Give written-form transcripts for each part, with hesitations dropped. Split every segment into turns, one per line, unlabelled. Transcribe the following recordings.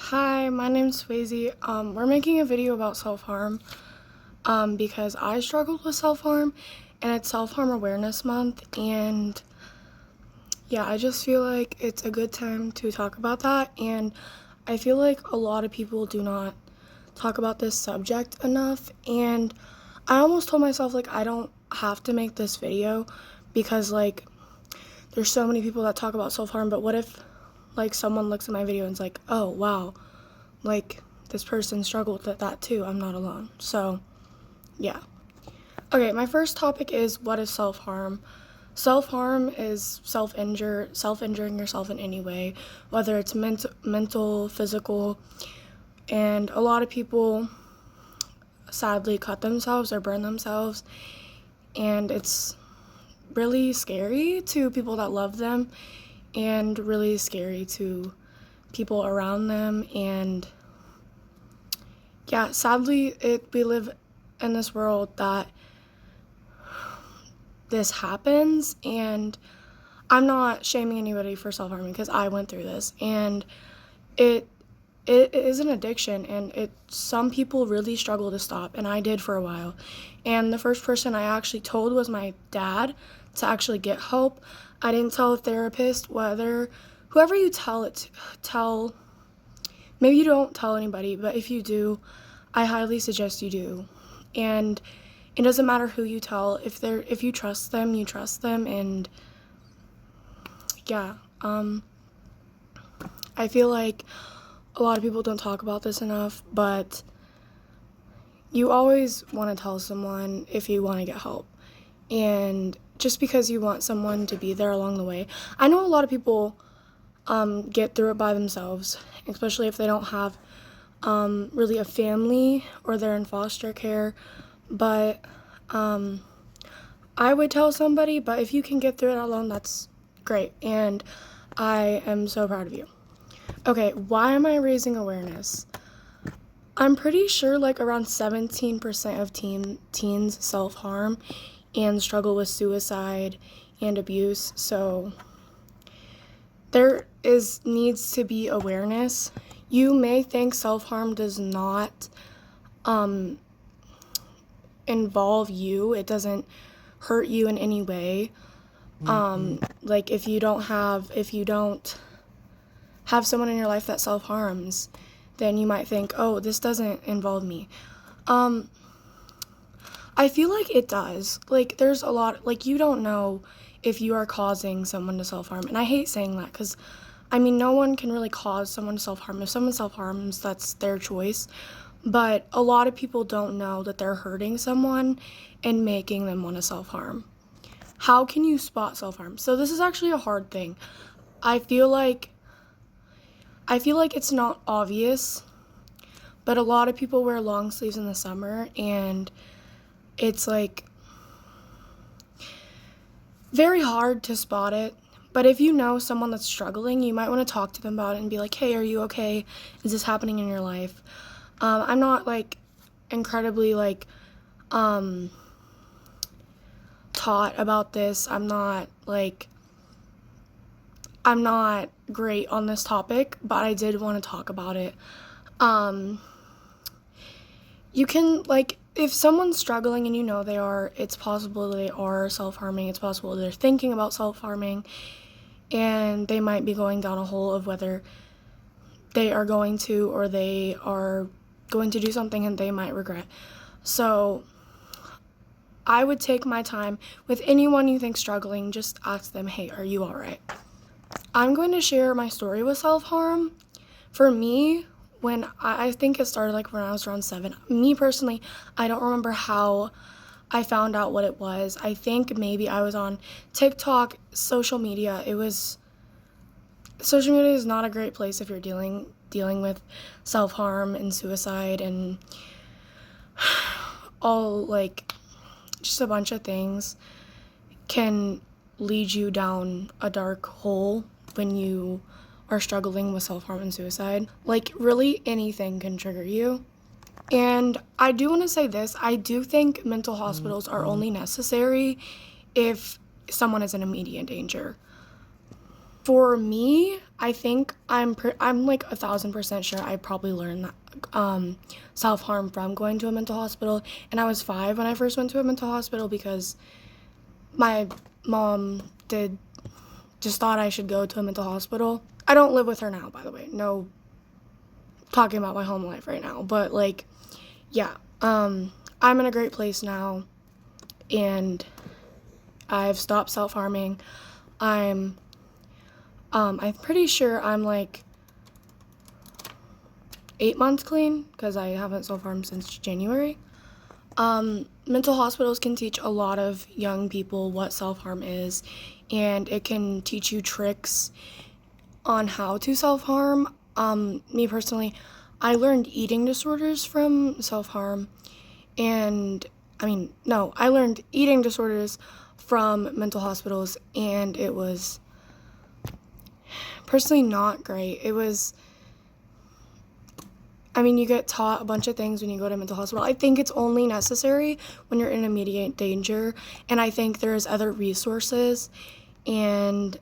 Hi, my name's Swayze. We're making a video about self-harm because I struggled with self-harm and it's Self-Harm Awareness Month, and yeah, I just feel like it's a good time to talk about that. And I feel like a lot of people do not talk about this subject enough, and I almost told myself like I don't have to make this video because like there's so many people that talk about self-harm, but what if like someone looks at my video and is like, oh wow, like this person struggled with that too, I'm not alone. So yeah. Okay, my first topic is, what is self-harm? Self-harm is self-injuring yourself in any way, whether it's mental, physical, and a lot of people sadly cut themselves or burn themselves, and it's really scary to people that love them and really scary to people around them. And yeah, sadly we live in this world that this happens, and I'm not shaming anybody for self-harming because I went through this, and it is an addiction, and some people really struggle to stop, and I did for a while. And the first person I actually told was my dad to actually get help. I didn't tell a therapist. Whoever you tell, maybe you don't tell anybody, but if you do, I highly suggest you do. And it doesn't matter who you tell. If you trust them, you trust them. And yeah, I feel like a lot of people don't talk about this enough, but you always want to tell someone if you want to get help. And just because you want someone to be there along the way. I know a lot of people get through it by themselves, especially if they don't have really a family or they're in foster care. But I would tell somebody, but if you can get through it alone, that's great. And I am so proud of you. Okay, why am I raising awareness? I'm pretty sure like around 17% of teens self-harm and struggle with suicide and abuse. So needs to be awareness. You may think self-harm does not involve you. It doesn't hurt you in any way. Like if you don't have someone in your life that self-harms, then you might think, oh, this doesn't involve me. I feel like it does. Like there's a lot, like you don't know if you are causing someone to self-harm. And I hate saying that because, I mean, no one can really cause someone to self-harm. If someone self-harms, that's their choice. But a lot of people don't know that they're hurting someone and making them want to self-harm. How can you spot self-harm? So this is actually a hard thing. I feel like it's not obvious, but a lot of people wear long sleeves in the summer, and it's like very hard to spot it. But if you know someone that's struggling, you might want to talk to them about it and be like, hey, are you okay? Is this happening in your life? I'm not like incredibly like taught about this. I'm not great on this topic, but I did want to talk about it. You can, like, if someone's struggling and you know it's possible they are self-harming, it's possible they're thinking about self-harming, and they might be going down a hole of whether they are going to or they are going to do something and they might regret. So I would take my time with anyone you think struggling. Just ask them, hey, are you all right? I'm going to share my story with self-harm. For me, when I think it started like when I was around 7. Me personally, I don't remember how I found out what it was. I think maybe I was on TikTok, social media. Social media is not a great place if you're dealing with self-harm and suicide and all, like, just a bunch of things can lead you down a dark hole when you are struggling with self-harm and suicide. Like, really anything can trigger you. And I do want to say this, I do think mental hospitals are only necessary if someone is in immediate danger. For me, I think I'm like 1,000% sure I probably learned that self-harm from going to a mental hospital. And I was 5 when I first went to a mental hospital because my mom just thought I should go to a mental hospital. I don't live with her now, by the way. No talking about my home life right now. But like, yeah, I'm in a great place now, and I've stopped self-harming. I'm pretty sure I'm like 8 months clean because I haven't self-harmed since January. Mental hospitals can teach a lot of young people what self-harm is, and it can teach you tricks on how to self-harm. Me personally, I learned eating disorders from self-harm, and I learned eating disorders from mental hospitals, and it was personally not great. You get taught a bunch of things when you go to a mental hospital. I think it's only necessary when you're in immediate danger, and I think there's other resources, and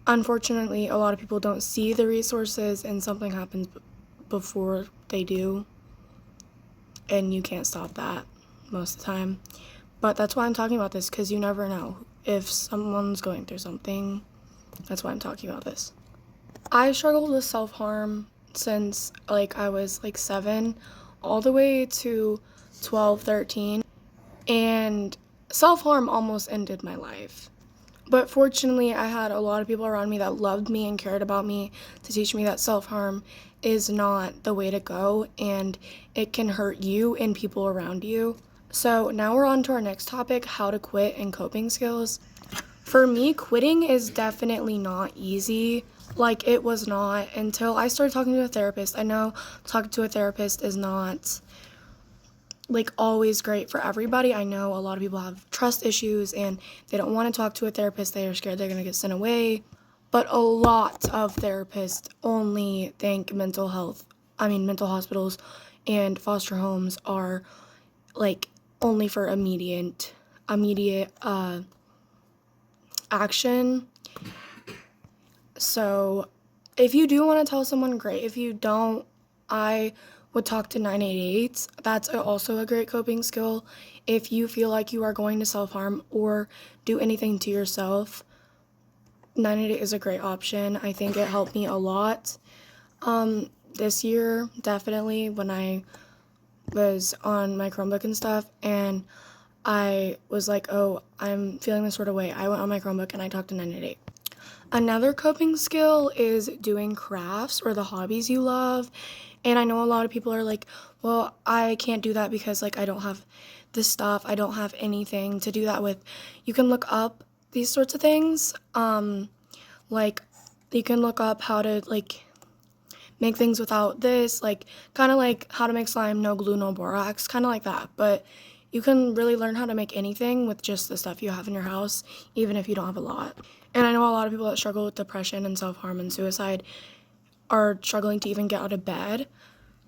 unfortunately, a lot of people don't see the resources, and something happens before they do, and you can't stop that most of the time. But that's why I'm talking about this, because you never know if someone's going through something. That's why I'm talking about this. I struggled with self-harm since I was 7 all the way to 12, 13, and self-harm almost ended my life. But fortunately, I had a lot of people around me that loved me and cared about me to teach me that self-harm is not the way to go, and it can hurt you and people around you. So now we're on to our next topic, how to quit and coping skills. For me, quitting is definitely not easy. It was not until I started talking to a therapist. I know talking to a therapist is not always great for everybody. I know a lot of people have trust issues and they don't want to talk to a therapist. They are scared they're going to get sent away. But a lot of therapists only think mental hospitals and foster homes are only for immediate action. So if you do want to tell someone, great. If you don't, I would talk to 988. That's also a great coping skill. If you feel like you are going to self-harm or do anything to yourself, 988 is a great option. I think it helped me a lot. This year, definitely, when I was on my Chromebook and stuff, and I was like, oh, I'm feeling this sort of way. I went on my Chromebook and I talked to 988. Another coping skill is doing crafts or the hobbies you love. And I know a lot of people are like, well, I can't do that because I don't have this stuff. I don't have anything to do that with. You can look up these sorts of things. You can look up how to make things without this, kind of how to make slime, no glue, no borax, kind of like that. But you can really learn how to make anything with just the stuff you have in your house, even if you don't have a lot. And I know a lot of people that struggle with depression and self-harm and suicide are struggling to even get out of bed.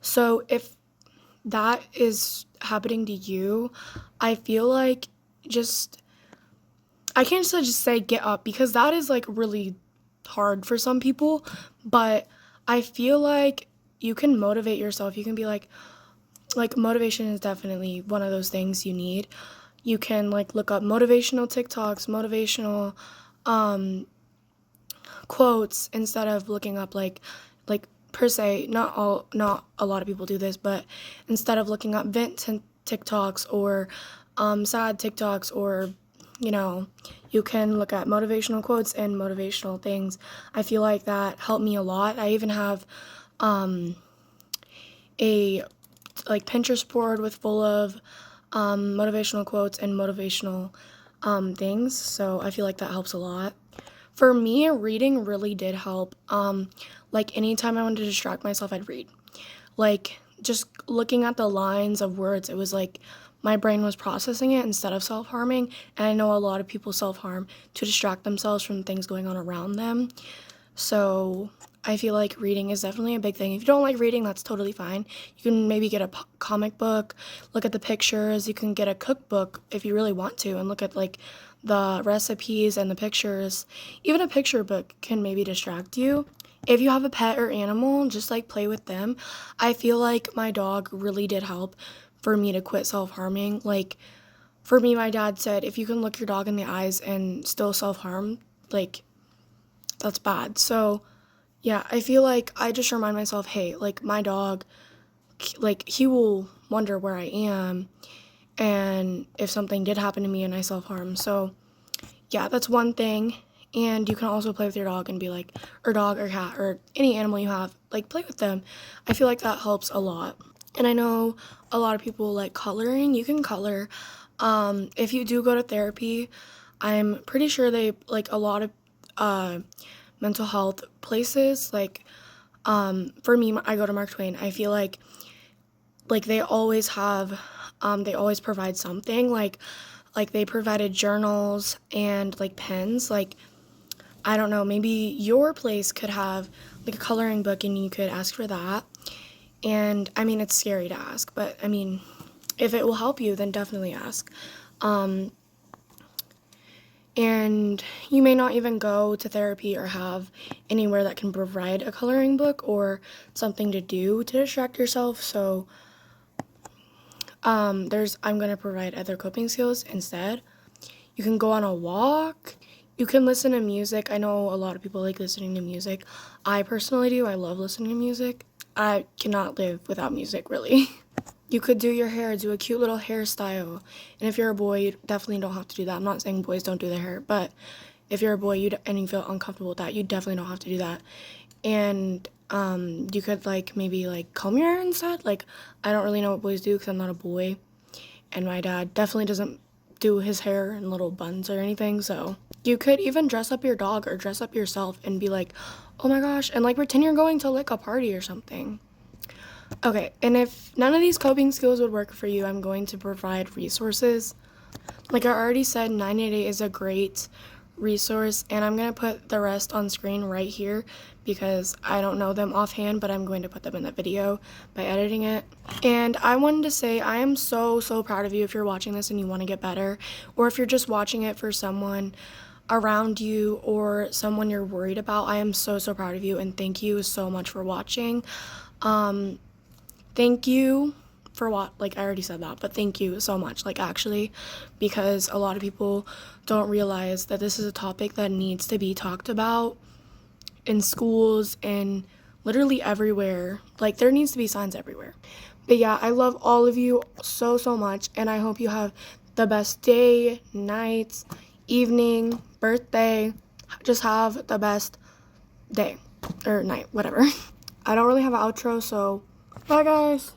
So if that is happening to you, I feel like I can't just say get up, because that is really hard for some people, but I feel like you can motivate yourself. You can be like motivation is definitely one of those things you need. You can look up motivational TikToks, motivational quotes, instead of looking up per se, not a lot of people do this, but instead of looking up vent TikToks or sad TikToks, or you can look at motivational quotes and motivational things. I feel like that helped me a lot. I even have a Pinterest board full of motivational quotes and motivational things, so I feel like that helps a lot. For me, reading really did help. Anytime I wanted to distract myself, I'd read. Just looking at the lines of words, it was my brain was processing it instead of self-harming. And I know a lot of people self-harm to distract themselves from things going on around them. So I feel like reading is definitely a big thing. If you don't like reading, that's totally fine. You can maybe get a comic book, look at the pictures. You can get a cookbook if you really want to, and look at the recipes and the pictures. Even a picture book can maybe distract you. If you have a pet or animal, just like play with them. I feel like my dog really did help for me to quit self-harming. Like, for me, my dad said, if you can look your dog in the eyes and still self-harm, like, that's bad. So, yeah, I feel like I just remind myself, hey, like, my dog, like, he will wonder where I am and if something did happen to me and I self-harm. So, yeah, that's one thing. And you can also play with your dog and be like, or dog or cat or any animal you have, like, play with them. I feel like that helps a lot. And I know a lot of people like coloring. You can color. If you do go to therapy, I'm pretty sure they, like, a lot of mental health places, like, for me, I go to Mark Twain. I feel like they always have, they always provide something, like they provided journals and like pens. Like, I don't know, maybe your place could have like a coloring book and you could ask for that. And I mean, it's scary to ask, but I mean, if it will help you, then definitely ask. And you may not even go to therapy or have anywhere that can provide a coloring book or something to do to distract yourself. So I'm going to provide other coping skills instead. You can go on a walk. You can listen to music. I know a lot of people like listening to music. I personally do. I love listening to music. I cannot live without music, really. You could do your hair, do a cute little hairstyle. And if you're a boy, you definitely don't have to do that. I'm not saying boys don't do their hair, but if you're a boy and you feel uncomfortable with that, you definitely don't have to do that. And you could like maybe like comb your hair instead. Like, I don't really know what boys do because I'm not a boy. And my dad definitely doesn't do his hair in little buns or anything. So you could even dress up your dog or dress up yourself and be like, oh my gosh, and like pretend you're going to like a party or something. Okay, and if none of these coping skills would work for you, I'm going to provide resources. Like I already said, 988 is a great resource, and I'm going to put the rest on screen right here because I don't know them offhand, but I'm going to put them in the video by editing it. And I wanted to say I am so proud of you if you're watching this and you want to get better, or if you're just watching it for someone around you or someone you're worried about. I am so proud of you, and thank you so much for watching. Thank you for like I already said that, but thank you so much, like actually, because a lot of people don't realize that this is a topic that needs to be talked about in schools and literally everywhere. Like there needs to be signs everywhere. But yeah, I love all of you so much, and I hope you have the best day, night, evening, birthday. Just have the best day or night, whatever. I don't really have an outro, so bye guys.